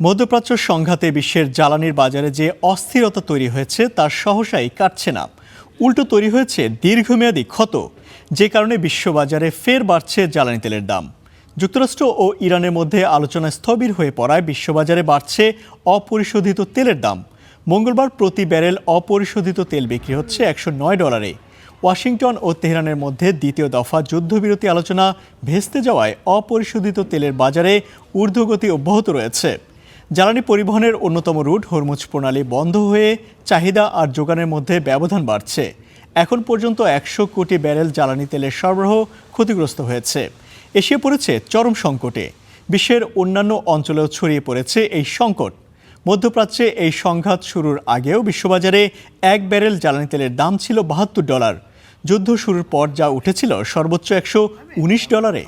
মধ্যপ্রাচ্য সংঘাতে বিশ্বের জ্বালানির বাজারে যে অস্থিরতা তৈরি হয়েছে তার সহসাই কাটছে না, উল্টো তৈরি হয়েছে দীর্ঘমেয়াদী ক্ষত, যে কারণে বিশ্ববাজারে ফের বাড়ছে জ্বালানি তেলের দাম। যুক্তরাষ্ট্র ও ইরানের মধ্যে আলোচনা স্থবির হয়ে পড়ায় বিশ্ববাজারে বাড়ছে অপরিশোধিত তেলের দাম। মঙ্গলবার প্রতি ব্যারেল অপরিশোধিত তেল বিক্রি হচ্ছে $109। ওয়াশিংটন ও তেহরানের মধ্যে দ্বিতীয় দফা যুদ্ধবিরতি আলোচনা ভেস্তে যাওয়ায় অপরিশোধিত তেলের বাজারে ঊর্ধ্বগতি অব্যাহত রয়েছে। জ্বালানি পরিবহনের অন্যতম রুট হরমুজ প্রণালী বন্ধ হয়ে চাহিদা আর যোগানের মধ্যে ব্যবধান বাড়ছে। এখন পর্যন্ত 100 কোটি ব্যারেল জ্বালানি তেলের সরবরাহ ক্ষতিগ্রস্ত হয়েছে। এশিয়া পড়েছে চরম সংকটে। বিশ্বের অন্যান্য অঞ্চলেও ছড়িয়ে পড়েছে এই সংকট। মধ্যপ্রাচ্যে এই সংঘাত শুরুর আগেও বিশ্ববাজারে এক ব্যারেল জ্বালানি তেলের দাম ছিল $72। যুদ্ধ শুরুর পর যা উঠেছিল সর্বোচ্চ $119।